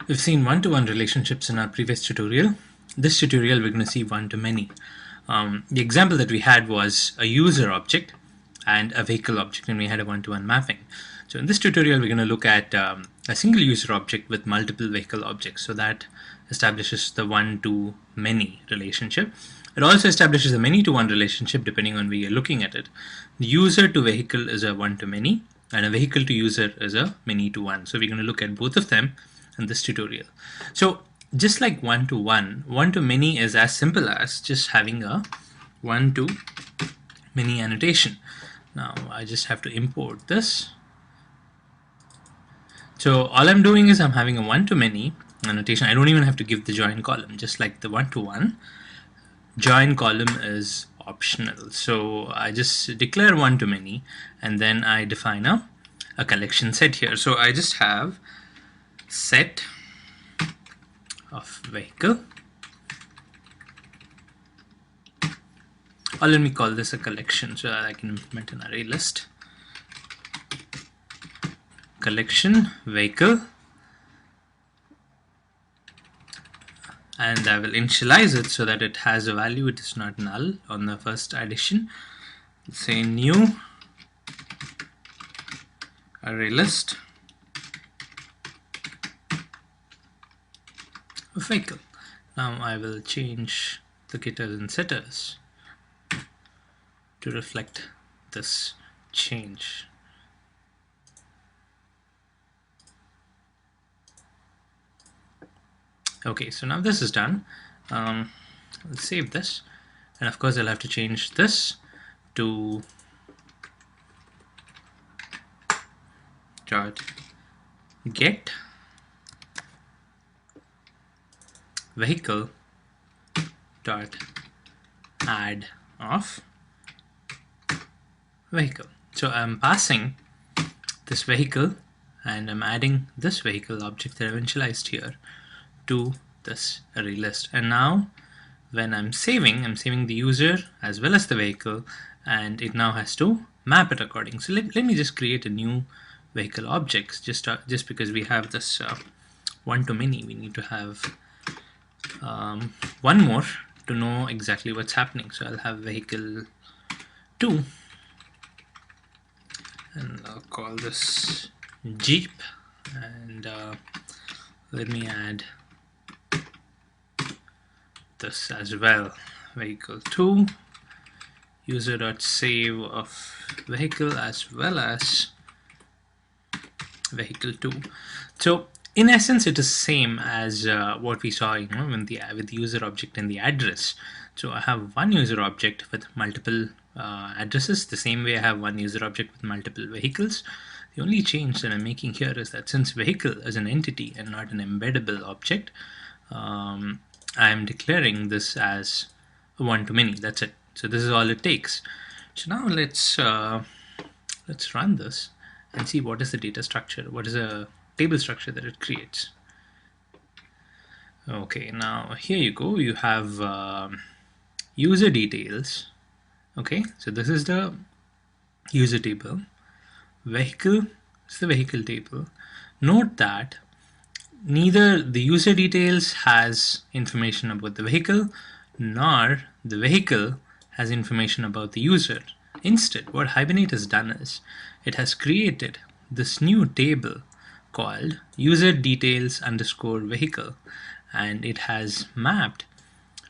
We've seen one-to-one relationships in our previous tutorial. This tutorial we're going to see one-to-many. The example that we had was a user object and a vehicle object, and we had a one-to-one mapping. So in this tutorial we're going to look at a single user object with multiple vehicle objects. So that establishes the one-to-many relationship. It also establishes a many-to-one relationship depending on where you're looking at it. The user to vehicle is a one-to-many, and a vehicle to user is a many-to-one. So we're going to look at both of them in this tutorial. So just like one-to-one, one-to-many is as simple as just having a one-to-many annotation. Now I just have to import this. So all I'm doing is I'm having a one-to-many annotation. I don't even have to give the join column, just like the one-to-one. Join column is optional. So I just declare one-to-many, and then I define a collection set here. So I just have set of vehicle, or let me call this a collection so that I can implement an array list. Collection vehicle, and I will initialize it so that it has a value. It is not null on the first addition. Let's say new array list of vehicle. Now I will change the getters and setters to reflect this change. Okay, so now this is done. Let's save this, and of course I'll have to change this to dot get vehicle dot add of vehicle. So I'm passing this vehicle and I'm adding this vehicle object that I've initialized here to this array list. And now when I'm saving the user as well as the vehicle, and it now has to map it according. So let me just create a new vehicle object. Just because we have this one-to-many, we need to have one more to know exactly what's happening. So I'll have vehicle 2, and I'll call this Jeep, and let me add this as well. Vehicle 2 user.save of vehicle as well as vehicle 2. So in essence it is same as what we saw, with the user object and the address. So I have one user object with multiple addresses, the same way I have one user object with multiple vehicles. The only change that I'm making here is that since vehicle is an entity and not an embeddable object, I'm declaring this as a one-to-many. That's it. So this is all it takes. So now let's run this and see what is the data structure, what is a table structure that it creates. Okay, now here you go. You have user details. Okay, so this is the user table. Vehicle is the vehicle table. Note that neither the user details has information about the vehicle, nor the vehicle has information about the user. Instead, what Hibernate has done is it has created this new table called user details underscore vehicle, and it has mapped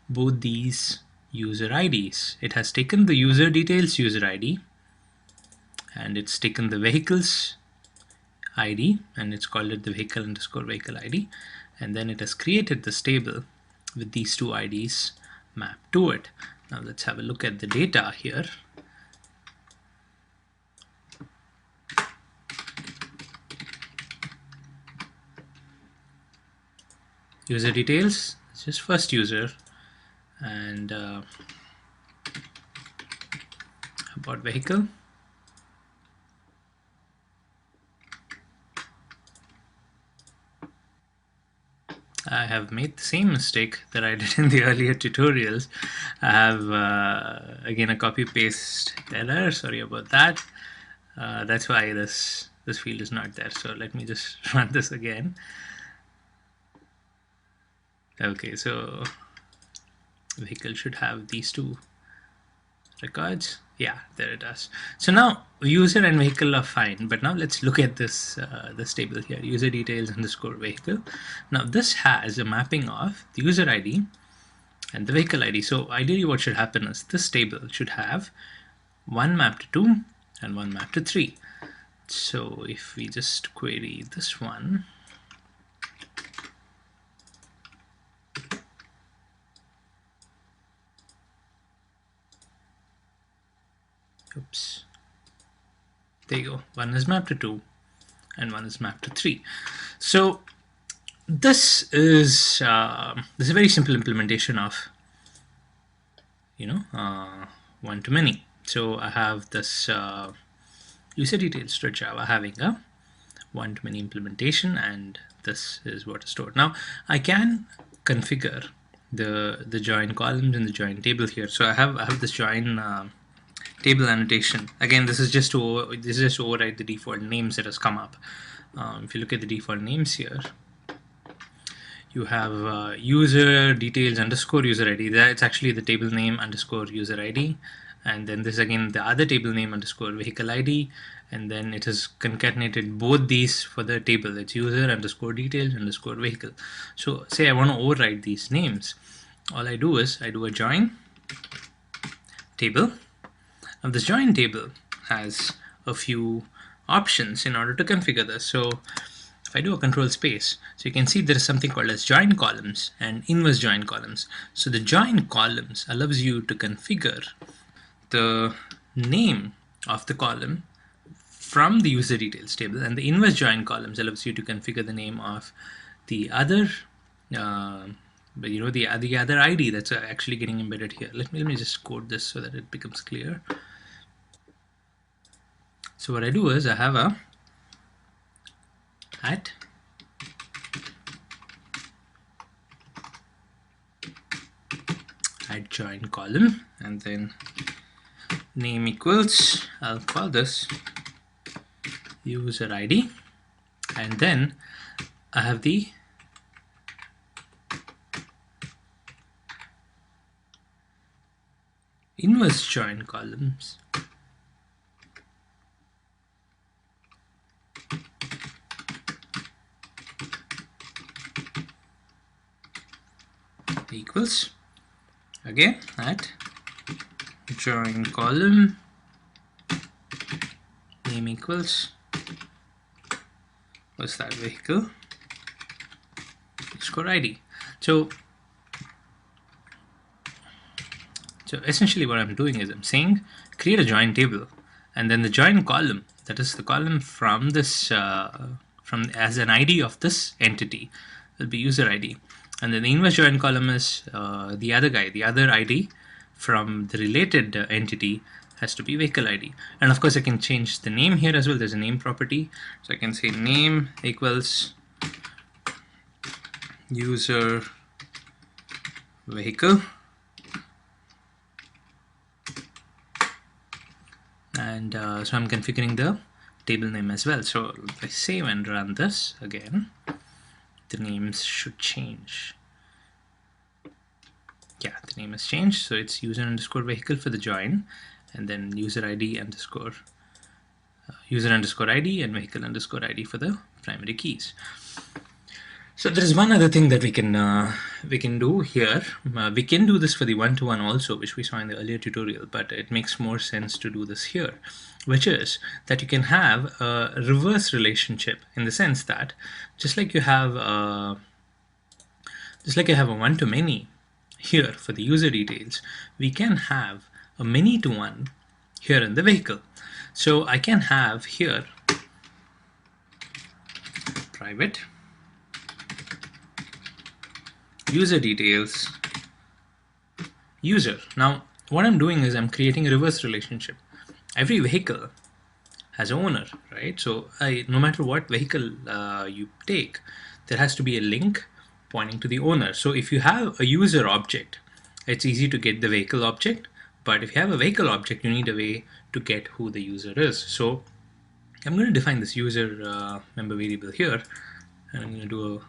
both these user IDs. It has taken the user details user ID, and it's taken the vehicles ID, and it's called it the vehicle underscore vehicle ID, and then it has created this table with these two IDs mapped to it. Now let's have a look at the data here. User details, it's just first user, and about vehicle. I have made the same mistake that I did in the earlier tutorials. I have again a copy paste error, sorry about that. That's why this field is not there. So let me just run this again. Okay, so vehicle should have these two records. Yeah, there it does. So now user and vehicle are fine, but now let's look at this table here, user details underscore vehicle. Now this has a mapping of the user ID and the vehicle ID. So ideally what should happen is this table should have one map to 2 and one map to 3. So if we just query this one, oops, there you go, one is mapped to 2 and one is mapped to 3. So this is a very simple implementation of one to many. So I have this user details to Java having a one to many implementation, and this is what is stored. Now I can configure the join columns and the join table here. So I have this join table annotation. Again, this is just to override the default names that has come up. If you look at the default names here, you have user details underscore user ID. That's actually the table name underscore user ID. And then this again the other table name underscore vehicle ID. And then it has concatenated both these for the table. It's user underscore details underscore vehicle. So say I want to override these names. All I do is I do a join table. Now this join table has a few options in order to configure this. So if I do a control space, so you can see there is something called as join columns and inverse join columns. So the join columns allows you to configure the name of the column from the user details table, and the inverse join columns allows you to configure the name of the other the other ID that's actually getting embedded here. Let me just code this so that it becomes clear. So what I do is I have a at join column, and then name equals, I'll call this user ID, and then I have the inverse join columns equals again at join column name equals, what's that, vehicle underscore ID. So essentially what I'm doing is I'm saying create a join table, and then the join column, that is the column from this from as an ID of this entity, will be user ID, and then the inverse join column is the other guy, the other ID from the related entity has to be vehicle ID. And of course I can change the name here as well. There's a name property, so I can say name equals user vehicle, and so I'm configuring the table name as well. So if I save and run this again, the names should change. Yeah, the name has changed, so it's user underscore vehicle for the join, and then user ID underscore user underscore ID and vehicle underscore ID for the primary keys. So there is one other thing that we can do here. We can do this for the one-to-one also, which we saw in the earlier tutorial, but it makes more sense to do this here, which is that you can have a reverse relationship, in the sense that just like you have a one-to-many here for the user details, we can have a many-to-one here in the vehicle. So I can have here private user details user. Now what I'm doing is I'm creating a reverse relationship. Every vehicle has an owner, right? So no matter what vehicle you take, there has to be a link pointing to the owner. So if you have a user object, it's easy to get the vehicle object, but if you have a vehicle object, you need a way to get who the user is. So I'm going to define this user member variable here, and I'm going to do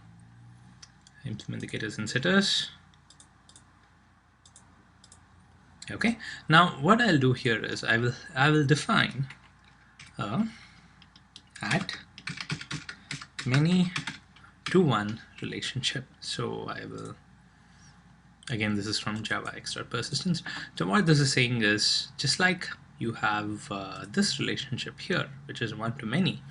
implement the getters and setters. Okay, now what I'll do here is I will define a at many to one relationship. So I will, again, this is from Java X.persistence. So what this is saying is, just like you have this relationship here, which is one to many,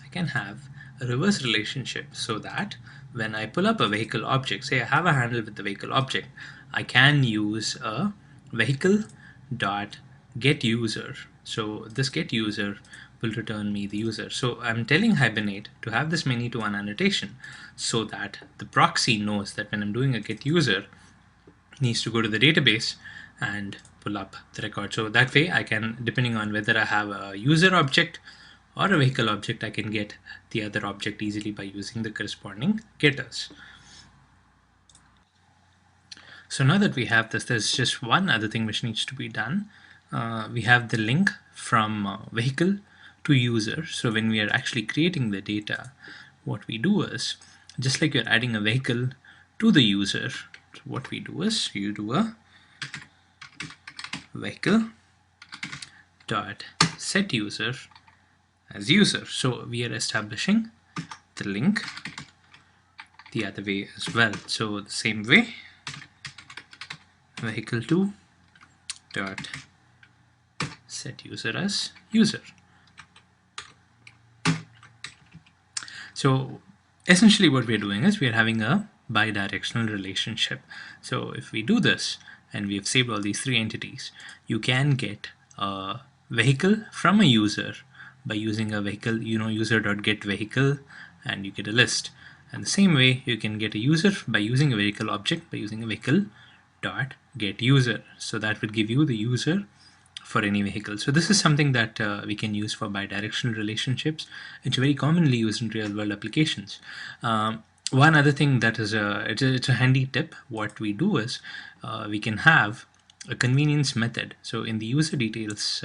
I can have a reverse relationship, so that when I pull up a vehicle object, say I have a handle with the vehicle object, I can use a vehicle dot get user. So this get user will return me the user. So I'm telling Hibernate to have this many to one annotation, so that the proxy knows that when I'm doing a get user, needs to go to the database and pull up the record. So that way I can, depending on whether I have a user object or a vehicle object, I can get the other object easily by using the corresponding getters. So now that we have this, there's just one other thing which needs to be done. We have the link from vehicle to user. So when we are actually creating the data, what we do is, just like you're adding a vehicle to the user, so what we do is you do a vehicle dot set user as user. So we are establishing the link the other way as well. So the same way, vehicle2 dot set user as user. So essentially what we're doing is we're having a bidirectional relationship. So if we do this and we have saved all these three entities, you can get a vehicle from a user by using a vehicle, user.getVehicle, and you get a list. And the same way you can get a user by using a vehicle object by using a vehicle dot get user. So that will give you the user for any vehicle. So this is something that we can use for bidirectional relationships. It's very commonly used in real world applications. One other thing that is it's a handy tip. What we do is we can have a convenience method. So in the user details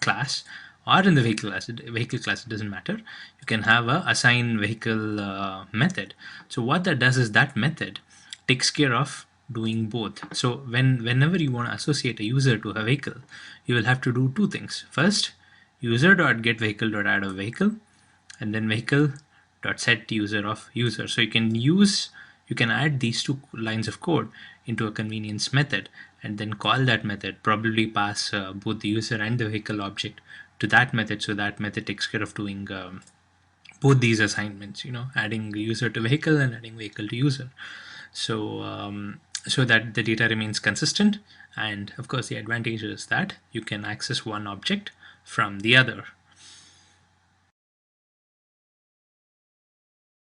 class, or in the vehicle class, it doesn't matter. You can have a assign vehicle method. So what that does is that method takes care of doing both. So whenever you want to associate a user to a vehicle, you will have to do two things. First, user.getVehicle.add a vehicle, and then vehicle.set user of user. So you can add these two lines of code into a convenience method, and then call that method, probably pass both the user and the vehicle object to that method. So that method takes care of doing both these assignments, adding user to vehicle and adding vehicle to user. So that the data remains consistent, and of course the advantage is that you can access one object from the other.